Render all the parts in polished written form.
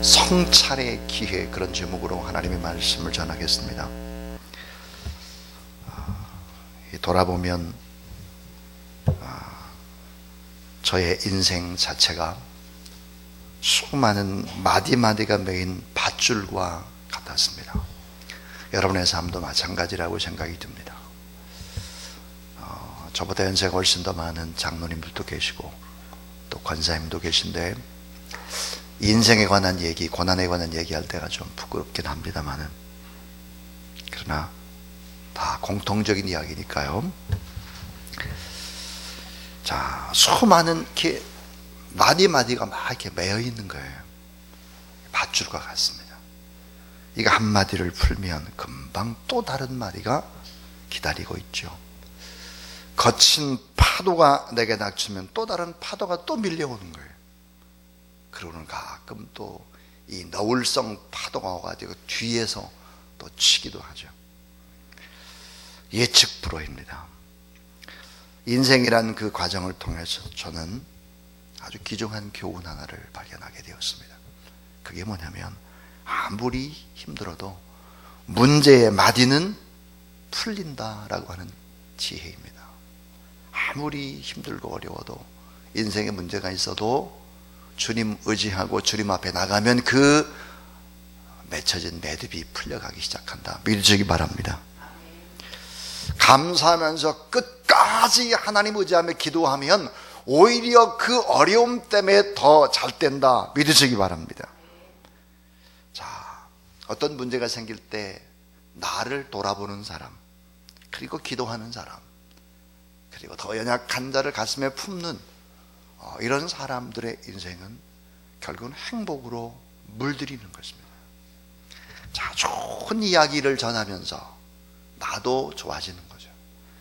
성찰의 기회, 그런 제목으로 하나님의 말씀을 전하겠습니다. 돌아보면 저의 인생 자체가 수많은 마디마디가 매인 밧줄과 같았습니다. 여러분의 삶도 마찬가지라고 생각이 듭니다. 저보다 연세가 훨씬 더 많은 장로님들도 계시고 또 권사님도 계신데 인생에 관한 얘기, 고난에 관한 얘기할 때가 좀 부끄럽긴 합니다만은, 그러나 다 공통적인 이야기니까요. 자, 수많은 이렇게 마디마디가 막 이렇게 매여 있는 거예요. 밧줄과 같습니다. 이거 한 마디를 풀면 금방 또 다른 마디가 기다리고 있죠. 거친 파도가 내게 닥치면 또 다른 파도가 또 밀려오는 거예요. 그러고는 가끔 또 이 너울성 파도가 와가지고 뒤에서 또 치기도 하죠. 예측 불허입니다. 인생이란 그 과정을 통해서 저는 아주 귀중한 교훈 하나를 발견하게 되었습니다. 그게 뭐냐면, 아무리 힘들어도 문제의 마디는 풀린다라고 하는 지혜입니다. 아무리 힘들고 어려워도, 인생에 문제가 있어도 주님 의지하고 주님 앞에 나가면 그 맺혀진 매듭이 풀려가기 시작한다. 믿으시기 바랍니다. 감사하면서 끝까지 하나님 의지하며 기도하면 오히려 그 어려움 때문에 더 잘 된다. 믿으시기 바랍니다. 자, 어떤 문제가 생길 때 나를 돌아보는 사람, 그리고 기도하는 사람, 그리고 더 연약한 자를 가슴에 품는 이런 사람들의 인생은 결국은 행복으로 물들이는 것입니다. 자, 좋은 이야기를 전하면서 나도 좋아지는 거죠.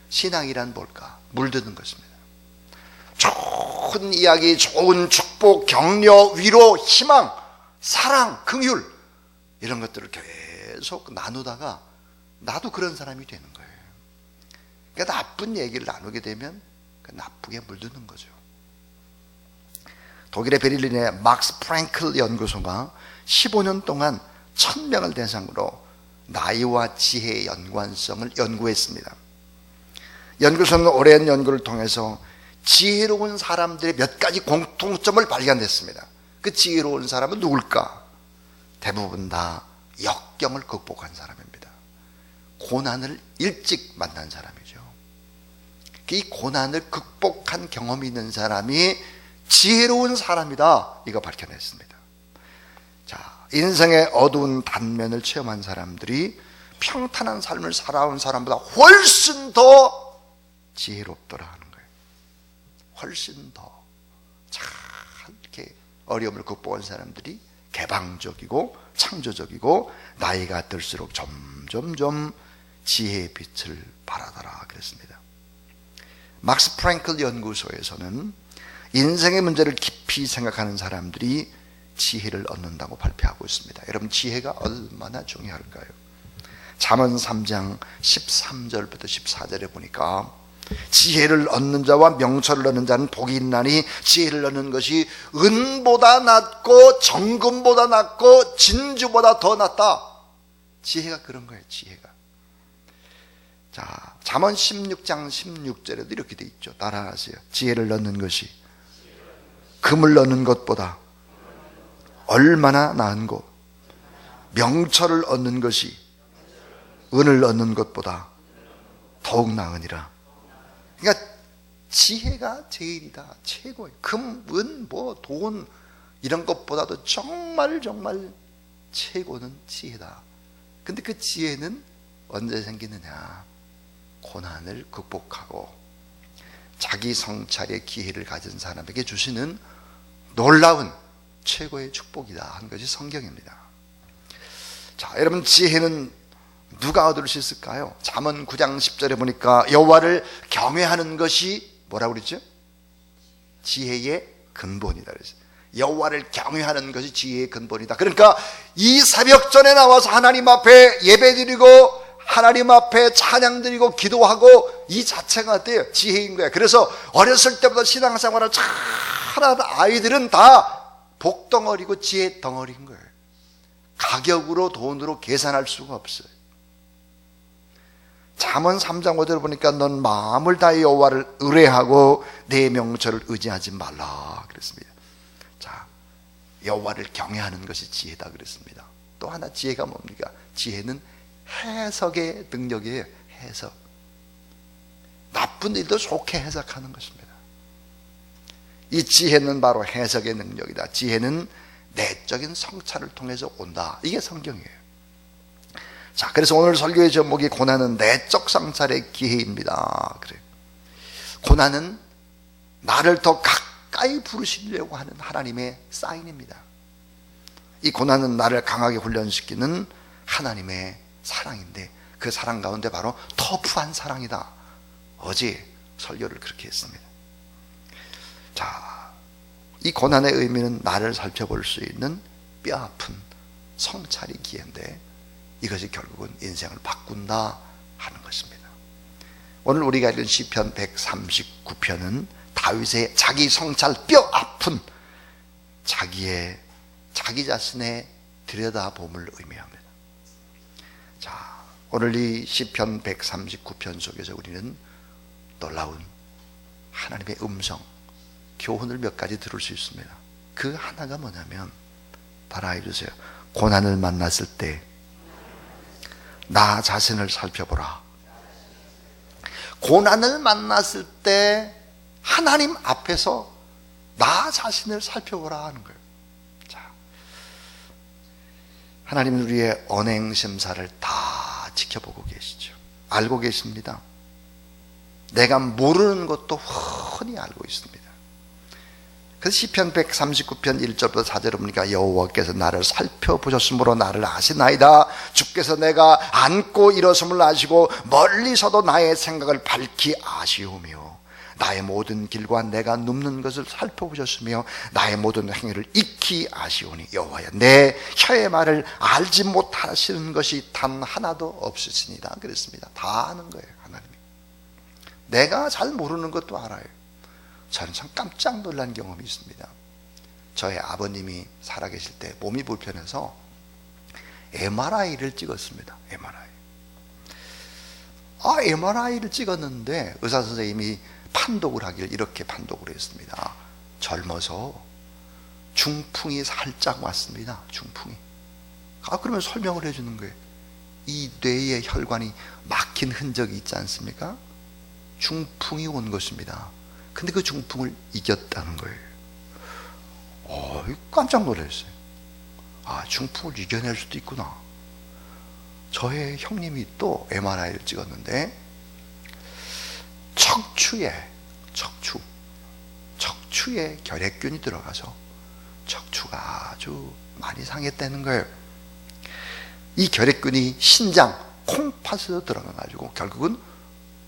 신앙이란 뭘까? 물드는 것입니다. 좋은 이야기, 좋은 축복, 격려, 위로, 희망, 사랑, 긍휼, 이런 것들을 계속 나누다가 나도 그런 사람이 되는 거예요. 그러니까 나쁜 얘기를 나누게 되면 나쁘게 물드는 거죠. 독일의 베를린의 막스 프랭클 연구소가 15년 동안 1000명을 대상으로 나이와 지혜의 연관성을 연구했습니다. 연구소는 오랜 연구를 통해서 지혜로운 사람들의 몇 가지 공통점을 발견했습니다. 그 지혜로운 사람은 누굴까? 대부분 다 역경을 극복한 사람입니다. 고난을 일찍 만난 사람이죠. 이 고난을 극복한 경험이 있는 사람이 지혜로운 사람이다, 이거 밝혀냈습니다. 자, 인생의 어두운 단면을 체험한 사람들이 평탄한 삶을 살아온 사람보다 훨씬 더 지혜롭더라 하는 거예요. 훨씬 더 잘 이렇게 어려움을 극복한 사람들이 개방적이고 창조적이고 나이가 들수록 점점점 지혜의 빛을 발하더라 그랬습니다. 막스 프랭클 연구소에서는 인생의 문제를 깊이 생각하는 사람들이 지혜를 얻는다고 발표하고 있습니다. 여러분, 지혜가 얼마나 중요할까요? 잠언 3장 13절부터 14절에 보니까 지혜를 얻는 자와 명철을 얻는 자는 복이 있나니 지혜를 얻는 것이 은보다 낫고 정금보다 낫고 진주보다 더 낫다. 지혜가 그런 거예요. 지혜가. 자, 잠언 16장 16절에도 이렇게 돼 있죠. 따라하세요. 지혜를 얻는 것이 금을 얻는 것보다 얼마나 나은고, 명철을 얻는 것이 은을 얻는 것보다 더욱 나으니라. 그러니까 지혜가 제일이다, 최고예요. 금, 은, 돈 이런 것보다도 정말 최고는 지혜다. 근데 그 지혜는 언제 생기느냐? 고난을 극복하고 자기 성찰의 기회를 가진 사람에게 주시는 놀라운 최고의 축복이다 하는 것이 성경입니다. 자, 여러분, 지혜는 누가 얻을 수 있을까요? 잠언 9장 10절에 보니까 여호와를 경외하는 것이 뭐라고 그랬죠? 지혜의 근본이다 그랬어요. 여호와를 경외하는 것이 지혜의 근본이다. 그러니까 이 새벽전에 나와서 하나님 앞에 예배드리고 하나님 앞에 찬양드리고 기도하고, 이 자체가 어때요? 지혜인 거예요. 그래서 어렸을 때부터 신앙생활을 잘하는 아이들은 다 복덩어리고 지혜 덩어리인 거예요. 가격으로 돈으로 계산할 수가 없어요. 잠언 3장 5절 보니까 넌 마음을 다해 여호와를 의뢰하고 내 명철을 의지하지 말라 그랬습니다. 자, 여호와를 경외하는 것이 지혜다 그랬습니다. 또 하나 지혜가 뭡니까? 지혜는 해석의 능력이에요. 해석. 나쁜 일도 좋게 해석하는 것입니다. 이 지혜는 바로 해석의 능력이다. 지혜는 내적인 성찰을 통해서 온다. 이게 성경이에요. 자, 그래서 오늘 설교의 제목이 고난은 내적 성찰의 기회입니다. 그래요. 고난은 나를 더 가까이 부르시려고 하는 하나님의 사인입니다. 이 고난은 나를 강하게 훈련시키는 하나님의 사랑인데 그 사랑 가운데 바로 터프한 사랑이다. 어제 설교를 그렇게 했습니다. 자, 이 고난의 의미는 나를 살펴볼 수 있는 뼈아픈 성찰의 기회인데 이것이 결국은 인생을 바꾼다 하는 것입니다. 오늘 우리가 읽은 시편 139편은 다윗의 자기 성찰 뼈아픈 자기 자신의 들여다봄을 의미합니다. 자, 오늘 이 시편 139편 속에서 우리는 놀라운 하나님의 음성, 교훈을 몇 가지 들을 수 있습니다. 그 하나가 뭐냐면 따라해 주세요. 고난을 만났을 때 나 자신을 살펴보라. 고난을 만났을 때 하나님 앞에서 나 자신을 살펴보라 하는 거예요. 자, 하나님은 우리의 언행심사를 다 지켜보고 계시죠. 알고 계십니다. 내가 모르는 것도 훤히 알고 있습니다. 그래서 시편 139편 1절부터 4절을 보니까 여호와께서 나를 살펴보셨으므로 나를 아시나이다. 주께서 내가 앉고 일어섬을 아시고 멀리서도 나의 생각을 밝히 아시오며 나의 모든 길과 내가 눕는 것을 살펴보셨으며 나의 모든 행위를 익히 아시오니 여호와여 내 혀의 말을 알지 못하시는 것이 단 하나도 없으시니라 그랬습니다. 다 아는 거예요. 하나님이. 내가 잘 모르는 것도 알아요. 저는 참 깜짝 놀란 경험이 있습니다. 저의 아버님이 살아계실 때 몸이 불편해서 MRI를 찍었습니다. MRI를 찍었는데 의사 선생님이 판독을 하길 이렇게 판독을 했습니다. 젊어서 중풍이 살짝 왔습니다. 중풍이. 그러면 설명을 해주는 거예요. 이 뇌의 혈관이 막힌 흔적이 있지 않습니까? 중풍이 온 것입니다. 근데 그 중풍을 이겼다는 거예요. 깜짝 놀랐어요. 중풍을 이겨낼 수도 있구나. 저의 형님이 또 MRI를 찍었는데 척추에 결핵균이 들어가서 척추가 아주 많이 상했다는 거예요. 이 결핵균이 신장 콩팥으로 들어가가지고 결국은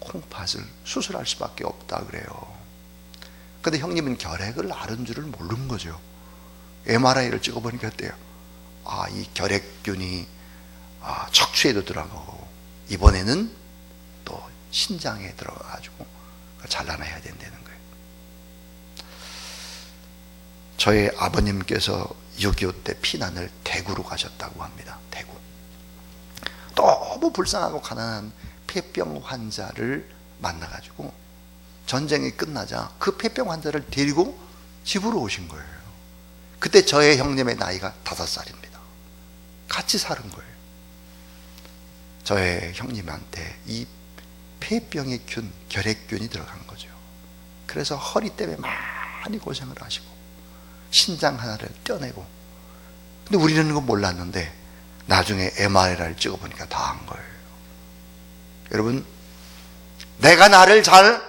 콩팥을 수술할 수밖에 없다 그래요. 근데 형님은 결핵을 앓은 줄을 모르는 거죠. MRI를 찍어보니까 어때요? 이 결핵균이 척추에도 들어가고 이번에는 또 신장에 들어가가지고 잘라내야 된다는 거예요. 저희 아버님께서 6.25 때 피난을 대구로 가셨다고 합니다. 대구. 너무 불쌍하고 가난한 폐병 환자를 만나가지고 전쟁이 끝나자 그 폐병 환자를 데리고 집으로 오신 거예요. 그때 저의 형님의 나이가 5살입니다. 같이 사는 거예요. 저의 형님한테 이 폐병의 균, 결핵균이 들어간 거죠. 그래서 허리 때문에 많이 고생을 하시고 신장 하나를 떼어내고, 근데 우리는 그거 몰랐는데 나중에 MRI를 찍어보니까 다 한 거예요. 여러분, 내가 나를 잘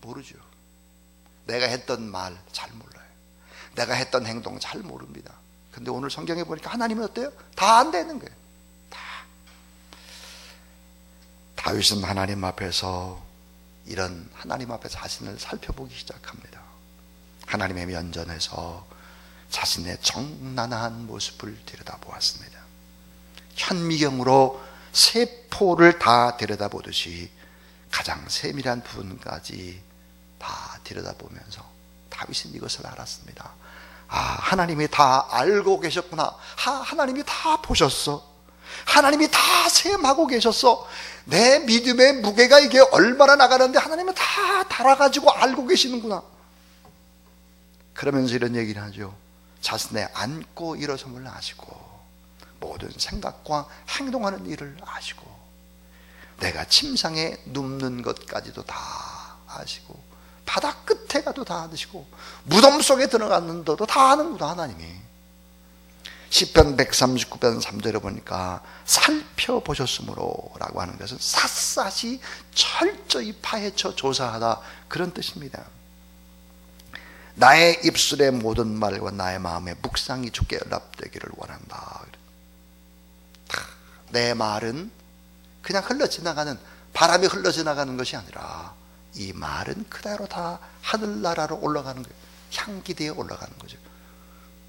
모르죠. 내가 했던 말 잘 몰라요. 내가 했던 행동 잘 모릅니다. 근데 오늘 성경에 보니까 하나님은 어때요? 다 안 되는 거예요. 다. 다윗은 하나님 앞에서 이런 하나님 앞에 자신을 살펴보기 시작합니다. 하나님의 면전에서 자신의 정난한 모습을 들여다보았습니다. 현미경으로 세포를 다 들여다보듯이 가장 세밀한 부분까지 다 들여다보면서 다윗은 이것을 알았습니다. 하나님이 다 알고 계셨구나. 하나님이 다 보셨어. 하나님이 다 셈하고 계셨어. 내 믿음의 무게가 이게 얼마나 나가는데 하나님은 다 달아가지고 알고 계시는구나. 그러면서 이런 얘기를 하죠. 자신의 앉고 일어섬을 아시고 모든 생각과 행동하는 일을 아시고 내가 침상에 눕는 것까지도 다 아시고 바다 끝에 가도 다 아시고 무덤 속에 들어갔는데도 다 아는구나 하나님이. 시편 139편 3절에 보니까 살펴보셨으므로 라고 하는 것은 샅샅이 철저히 파헤쳐 조사하다, 그런 뜻입니다. 나의 입술의 모든 말과 나의 마음의 묵상이 주께 연락되기를 원한다. 내 말은 그냥 흘러지나가는, 바람이 흘러지나가는 것이 아니라 이 말은 그대로 다 하늘나라로 올라가는 거예요. 향기되어 올라가는 거죠.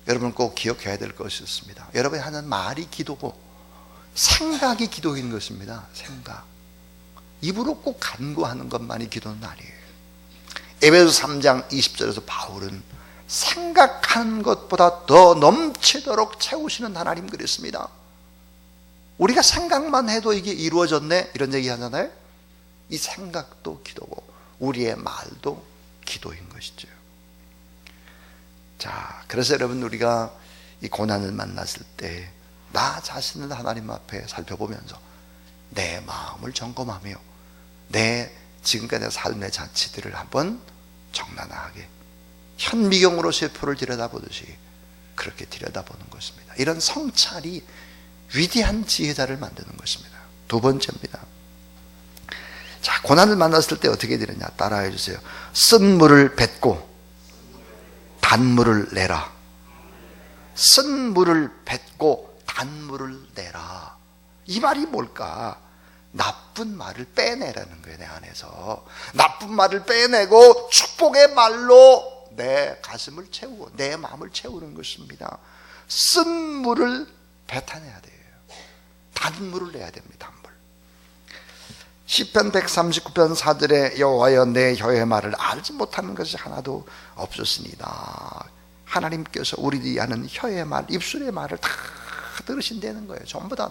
여러분 꼭 기억해야 될 것이 있습니다. 여러분이 하는 말이 기도고 생각이 기도인 것입니다. 생각. 입으로 꼭 간구하는 것만이 기도는 아니에요. 에베소 3장 20절에서 바울은 생각하는 것보다 더 넘치도록 채우시는 하나님 그랬습니다. 우리가 생각만 해도 이게 이루어졌네 이런 얘기 하잖아요. 이 생각도 기도고 우리의 말도 기도인 것이죠. 자, 그래서 여러분 우리가 이 고난을 만났을 때 나 자신을 하나님 앞에 살펴보면서 내 마음을 점검하며 내 지금까지의 삶의 자치들을 한번 적나라하게 현미경으로 세포를 들여다보듯이 그렇게 들여다보는 것입니다. 이런 성찰이 위대한 지혜자를 만드는 것입니다. 두 번째입니다. 자, 고난을 만났을 때 어떻게 되느냐 따라해 주세요. 쓴 물을 뱉고 단물을 내라. 쓴 물을 뱉고 단물을 내라. 이 말이 뭘까? 나쁜 말을 빼내라는 거예요. 내 안에서 나쁜 말을 빼내고 축복의 말로 내 가슴을 채우고 내 마음을 채우는 것입니다. 쓴 물을 뱉어내야 돼요. 단물을 내야 됩니다. 단물. 시편 139편 4절에 여호와여 내 혀의 말을 알지 못하는 것이 하나도 없었습니다. 하나님께서 우리들이 하는 혀의 말, 입술의 말을 다 들으신다는 거예요. 전부 다.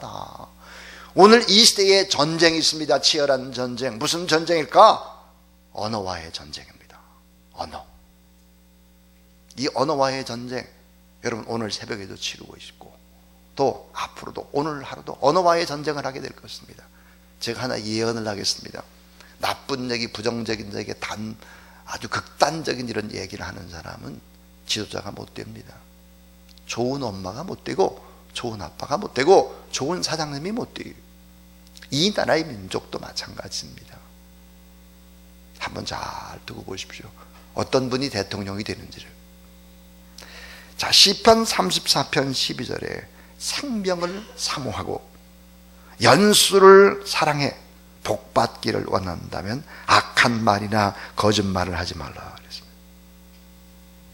오늘 이 시대에 전쟁이 있습니다. 치열한 전쟁. 무슨 전쟁일까? 언어와의 전쟁입니다. 언어. 이 언어와의 전쟁, 여러분 오늘 새벽에도 치르고 있고 또 앞으로도 오늘 하루도 언어와의 전쟁을 하게 될 것입니다. 제가 하나 예언을 하겠습니다. 나쁜 얘기, 부정적인 얘기, 아주 극단적인 이런 얘기를 하는 사람은 지도자가 못 됩니다. 좋은 엄마가 못 되고 좋은 아빠가 못 되고 좋은 사장님이 못 돼요. 이 나라의 민족도 마찬가지입니다. 한번 잘 두고 보십시오. 어떤 분이 대통령이 되는지를. 자, 시편 34편 12절에 생명을 사모하고 연수를 사랑해 복받기를 원한다면 악한 말이나 거짓말을 하지 말라 그랬습니다.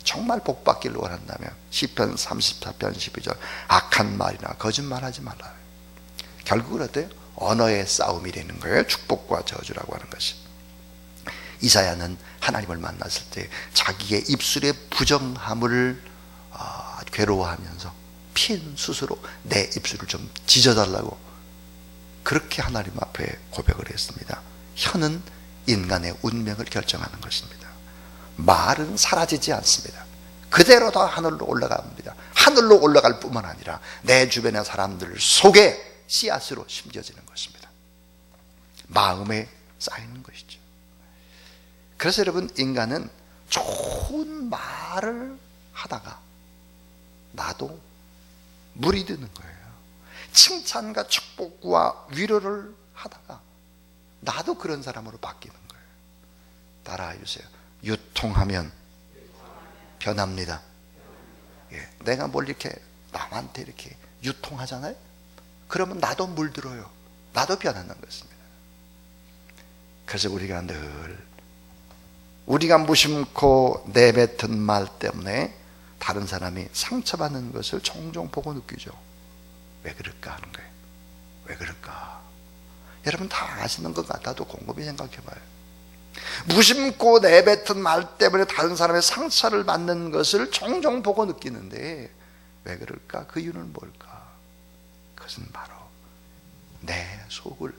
정말 복받기를 원한다면 시편 34편 12절 악한 말이나 거짓말하지 말라. 결국은 어때요? 언어의 싸움이 되는 거예요. 축복과 저주라고 하는 것이. 이사야는 하나님을 만났을 때 자기의 입술의 부정함을 괴로워하면서 핀 스스로 내 입술을 좀 찢어달라고 그렇게 하나님 앞에 고백을 했습니다. 혀는 인간의 운명을 결정하는 것입니다. 말은 사라지지 않습니다. 그대로 다 하늘로 올라갑니다. 하늘로 올라갈 뿐만 아니라 내 주변의 사람들 속에 씨앗으로 심겨지는 것입니다. 마음에 쌓이는 것이죠. 그래서 여러분 인간은 좋은 말을 하다가 나도 물이 드는 거예요. 칭찬과 축복과 위로를 하다가 나도 그런 사람으로 바뀌는 거예요. 따라해 주세요. 유통하면 변합니다. 예, 내가 뭘 이렇게 남한테 이렇게 유통하잖아요. 그러면 나도 물들어요. 나도 변하는 것입니다. 그래서 우리가 늘 우리가 무심코 내뱉은 말 때문에 다른 사람이 상처받는 것을 종종 보고 느끼죠. 왜 그럴까 하는 거예요. 왜 그럴까? 여러분 다 아시는 것 같아도 곰곰이 생각해 봐요. 무심코 내뱉은 말 때문에 다른 사람의 상처를 받는 것을 종종 보고 느끼는데 왜 그럴까? 그 이유는 뭘까? 그것은 바로 내 속을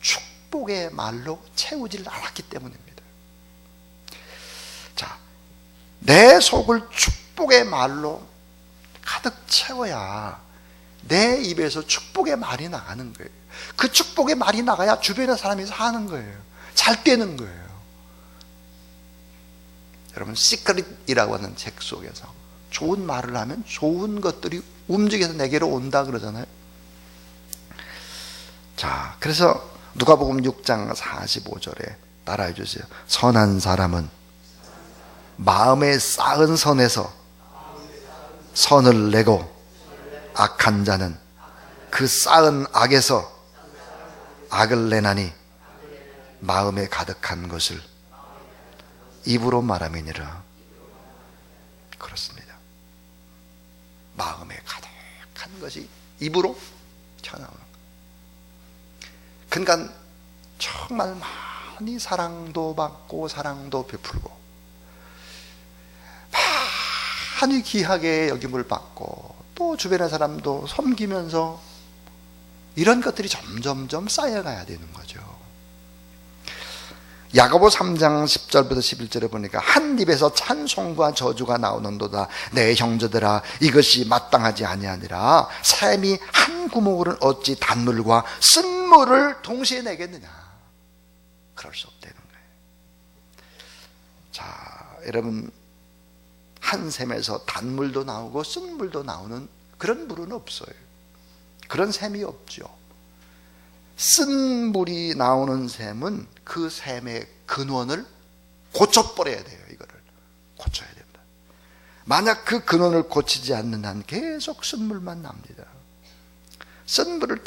축복의 말로 채우질 않았기 때문입니다. 자, 내 속을 축복의 말로 가득 채워야 내 입에서 축복의 말이 나가는 거예요. 그 축복의 말이 나가야 주변의 사람이 사는 거예요. 잘 되는 거예요. 여러분, 시크릿이라고 하는 책 속에서 좋은 말을 하면 좋은 것들이 움직여서 내게로 온다 그러잖아요. 자, 그래서 누가복음 6장 45절에 따라해 주세요. 선한 사람은 마음에 쌓은 선에서 선을 내고 악한 자는 그 쌓은 악에서 악을 내나니 마음에 가득한 것을 입으로 말함이니라. 그렇습니다. 마음에 가득한 것이 입으로 튀어나오는 거예요. 그러니까 정말 많이 사랑도 받고 사랑도 베풀고 많이 귀하게 여김을 받고 또 주변의 사람도 섬기면서 이런 것들이 점점점 쌓여가야 되는 거죠. 야고보 3장 10절부터 11절에 보니까 한 입에서 찬송과 저주가 나오는도다. 내 형제들아, 이것이 마땅하지 아니하니라. 샘이 한 구멍으로는 어찌 단물과 쓴물을 동시에 내겠느냐. 그럴 수 없다는 거예요. 자, 여러분, 한 샘에서 단물도 나오고 쓴물도 나오는 그런 물은 없어요. 그런 샘이 없죠. 쓴 물이 나오는 샘은 그 샘의 근원을 고쳐버려야 돼요. 이거를 고쳐야 됩니다. 만약 그 근원을 고치지 않는 한 계속 쓴물만 납니다. 쓴물을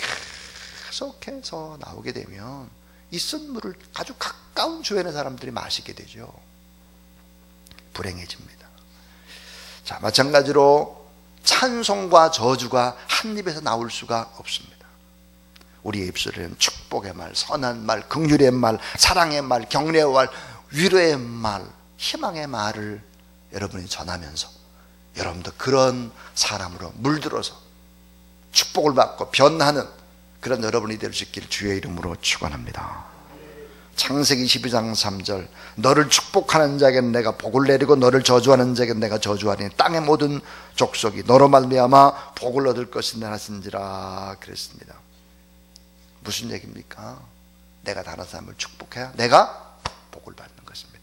계속해서 나오게 되면 이 쓴물을 아주 가까운 주변의 사람들이 마시게 되죠. 불행해집니다. 자, 마찬가지로 찬송과 저주가 한 입에서 나올 수가 없습니다. 우리의 입술에는 축복의 말, 선한 말, 긍휼의 말, 사랑의 말, 격려의 말, 위로의 말, 희망의 말을 여러분이 전하면서 여러분도 그런 사람으로 물들어서 축복을 받고 변하는 그런 여러분이 될 수 있기를 주의 이름으로 축원합니다. 창세기 12장 3절, 너를 축복하는 자에게는 내가 복을 내리고 너를 저주하는 자에게는 내가 저주하리니 땅의 모든 족속이 너로 말미암아 복을 얻을 것이라 하신지라 그랬습니다. 무슨 얘기입니까? 내가 다른 사람을 축복해야 내가 복을 받는 것입니다.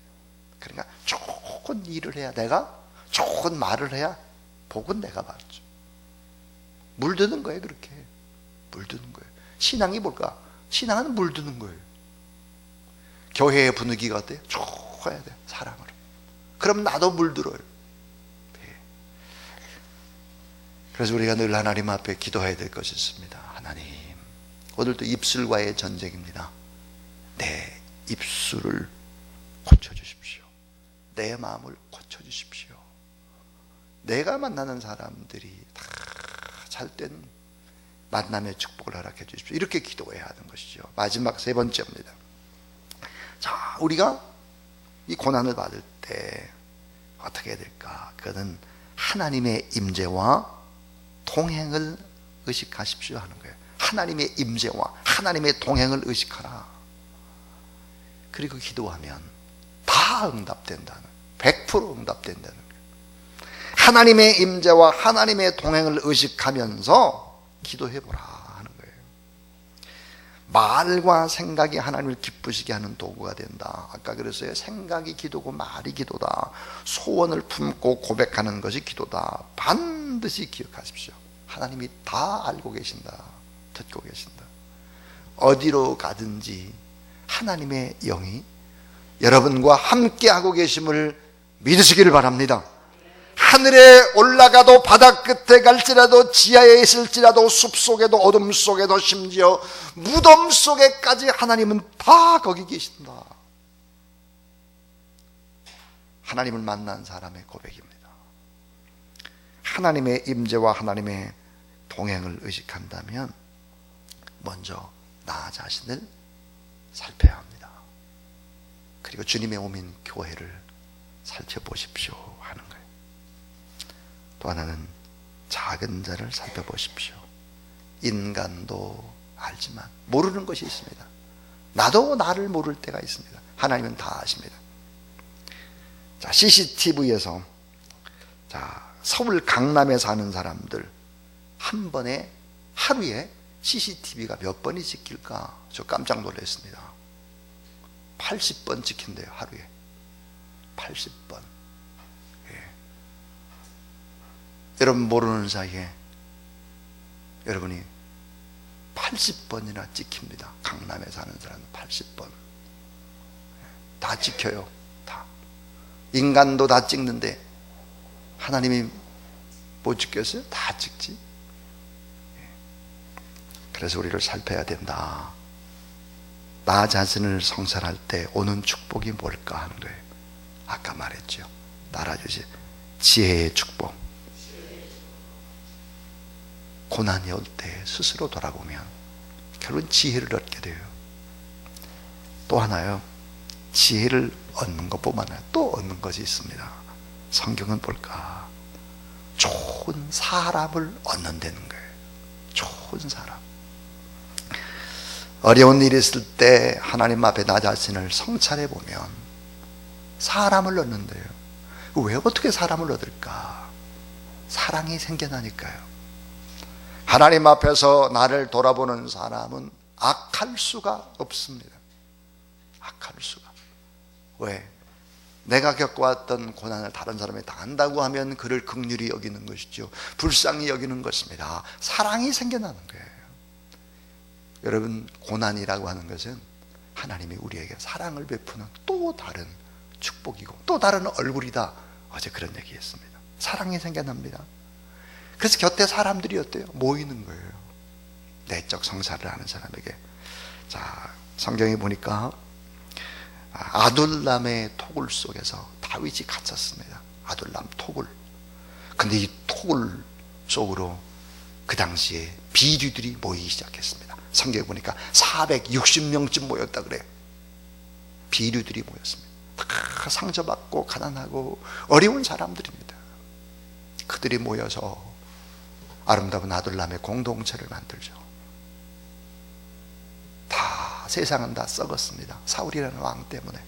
그러니까 좋은 일을 해야, 내가 좋은 말을 해야 복은 내가 받죠. 물드는 거예요. 그렇게 물드는 거예요. 신앙이 뭘까? 신앙은 물드는 거예요. 교회의 분위기가 어때요? 좋아야 돼요. 사랑으로. 그럼 나도 물들어요. 네. 그래서 우리가 늘 하나님 앞에 기도해야 될 것이 있습니다. 하나님, 오늘도 입술과의 전쟁입니다. 내 입술을 고쳐주십시오. 내 마음을 고쳐주십시오. 내가 만나는 사람들이 다 잘된 만남의 축복을 허락해 주십시오. 이렇게 기도해야 하는 것이죠. 마지막 세 번째입니다. 자, 우리가 이 고난을 받을 때 어떻게 해야 될까? 그거는 하나님의 임재와 동행을 의식하십시오 하는 거예요. 하나님의 임재와 하나님의 동행을 의식하라. 그리고 기도하면 다 응답된다는, 100% 응답된다는 거예요. 하나님의 임재와 하나님의 동행을 의식하면서 기도해보라 하는 거예요. 말과 생각이 하나님을 기쁘시게 하는 도구가 된다. 아까 그랬어요. 생각이 기도고 말이 기도다. 소원을 품고 고백하는 것이 기도다. 반드시 기억하십시오. 하나님이 다 알고 계신다. 듣고 계신다. 어디로 가든지 하나님의 영이 여러분과 함께하고 계심을 믿으시기를 바랍니다. 하늘에 올라가도 바다 끝에 갈지라도 지하에 있을지라도 숲속에도 어둠 속에도 심지어 무덤 속에까지 하나님은 다 거기 계신다. 하나님을 만난 사람의 고백입니다. 하나님의 임재와 하나님의 동행을 의식한다면 먼저 나 자신을 살펴야 합니다. 그리고 주님의 몸인 교회를 살펴보십시오 하는 거예요. 또 하나는 작은 자를 살펴보십시오. 인간도 알지만 모르는 것이 있습니다. 나도 나를 모를 때가 있습니다. 하나님은 다 아십니다. 자, CCTV에서 서울 강남에 사는 사람들 한 번에 하루에 CCTV가 몇 번이 찍힐까? 저 깜짝 놀랐습니다. 80번 찍힌대요, 하루에. 80번. 예. 여러분 모르는 사이에 여러분이 80번이나 찍힙니다. 강남에 사는 사람은 80번. 다 찍혀요. 다. 인간도 다 찍는데 하나님이 못 찍겠어요? 다 찍지. 그래서 우리를 살펴야 된다. 나 자신을 성찰할 때 오는 축복이 뭘까 하는 거예요. 아까 말했죠. 나라주시 지혜의 축복. 고난이 올 때 스스로 돌아보면 결국은 지혜를 얻게 돼요. 또 하나요, 지혜를 얻는 것뿐만 아니라 또 얻는 것이 있습니다. 성경은 뭘까? 좋은 사람을 얻는다는 거예요. 좋은 사람. 어려운 일이 있을 때 하나님 앞에 나 자신을 성찰해 보면 사람을 얻는데요. 왜 어떻게 사람을 얻을까? 사랑이 생겨나니까요. 하나님 앞에서 나를 돌아보는 사람은 악할 수가 없습니다. 악할 수가. 왜? 내가 겪어왔던 고난을 다른 사람이 당한다고 하면 그를 긍휼히 여기는 것이죠. 불쌍히 여기는 것입니다. 사랑이 생겨나는 거예요. 여러분, 고난이라고 하는 것은 하나님이 우리에게 사랑을 베푸는 또 다른 축복이고 또 다른 얼굴이다. 어제 그런 얘기했습니다. 사랑이 생겨납니다. 그래서 곁에 사람들이 어때요? 모이는 거예요. 내적 성찰을 하는 사람에게. 자, 성경에 보니까 아둘람의 토굴 속에서 다윗이 갇혔습니다. 아둘람 토굴. 근데 이 토굴 속으로 그 당시에 비류들이 모이기 시작했습니다. 성경에 보니까 460명쯤 모였다 그래요. 비류들이 모였습니다. 다 상처받고 가난하고 어려운 사람들입니다. 그들이 모여서 아름다운 아둘람의 공동체를 만들죠. 다 세상은 다 썩었습니다. 사울이라는 왕 때문에.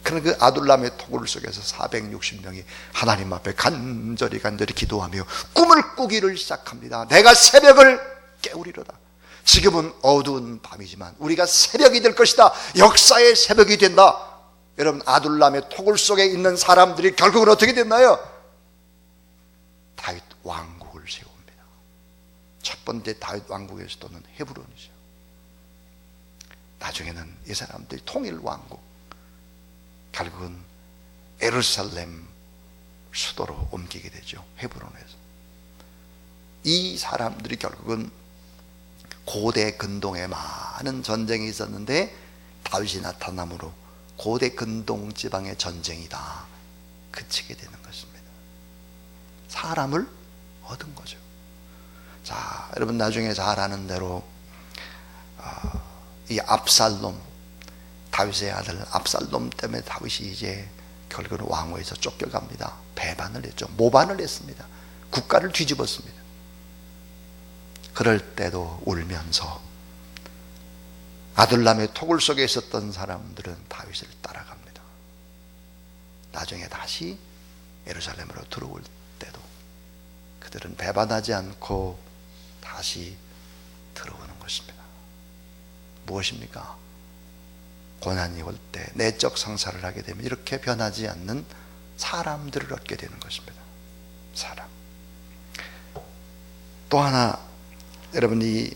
그런 그 아둘람의 토굴 속에서 460명이 하나님 앞에 간절히 기도하며 꿈을 꾸기를 시작합니다. 내가 새벽을 깨우리로다. 지금은 어두운 밤이지만 우리가 새벽이 될 것이다. 역사의 새벽이 된다. 여러분, 아둘람의 토굴 속에 있는 사람들이 결국은 어떻게 됐나요? 다윗 왕국을 세웁니다. 첫 번째 다윗 왕국의 수도는 헤브론이죠. 나중에는 이 사람들이 통일 왕국, 결국은 예루살렘 수도로 옮기게 되죠. 헤브론에서. 이 사람들이 결국은 고대 근동에 많은 전쟁이 있었는데 다윗이 나타남으로 고대 근동 지방의 전쟁이다 그치게 되는 것입니다. 사람을 얻은 거죠. 자, 여러분 나중에 잘 아는 대로 이 압살롬, 다윗의 아들 압살롬 때문에 다윗이 이제 결국은 왕위에서 쫓겨갑니다. 배반을 했죠. 모반을 했습니다. 국가를 뒤집었습니다. 그럴 때도 울면서 아둘람의 토굴 속에 있었던 사람들은 다윗을 따라갑니다. 나중에 다시 예루살렘으로 들어올 때도 그들은 배반하지 않고 다시 들어오는 것입니다. 무엇입니까? 고난이 올 때 내적 성찰을 하게 되면 이렇게 변하지 않는 사람들을 얻게 되는 것입니다. 사람. 또 하나, 여러분이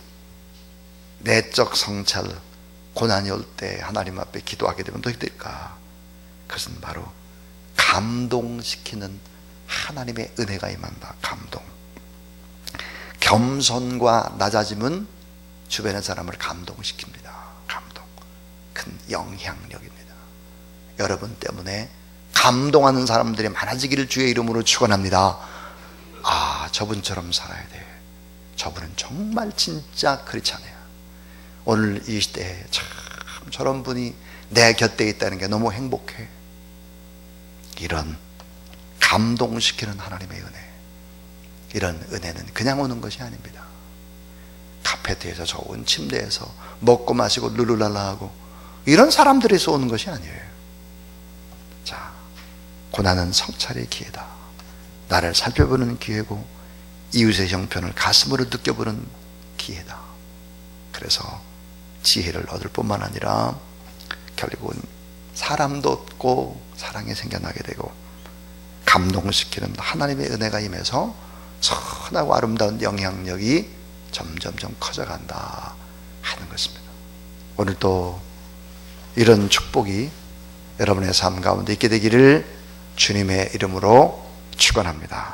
내적 성찰, 고난이 올 때 하나님 앞에 기도하게 되면 어떻게 될까? 그것은 바로 감동시키는 하나님의 은혜가 임한다. 감동. 겸손과 낮아짐은 주변의 사람을 감동시킵니다. 감동. 큰 영향력입니다. 여러분 때문에 감동하는 사람들이 많아지기를 주의 이름으로 축원합니다. 아, 저분처럼 살아야 돼. 저분은 정말 진짜 그렇지 않아요. 오늘 이 시대에 참 저런 분이 내 곁에 있다는 게 너무 행복해. 이런 감동시키는 하나님의 은혜, 이런 은혜는 그냥 오는 것이 아닙니다. 카페트에서 좋은 침대에서 먹고 마시고 룰루랄라하고 이런 사람들에서 오는 것이 아니에요. 자, 고난은 성찰의 기회다. 나를 살펴보는 기회고 이웃의 형편을 가슴으로 느껴보는 기회다. 그래서 지혜를 얻을 뿐만 아니라 결국은 사람도 얻고 사랑이 생겨나게 되고 감동시키는 하나님의 은혜가 임해서 선하고 아름다운 영향력이 점점점 커져간다 하는 것입니다. 오늘 또 이런 축복이 여러분의 삶 가운데 있게 되기를 주님의 이름으로 축원합니다.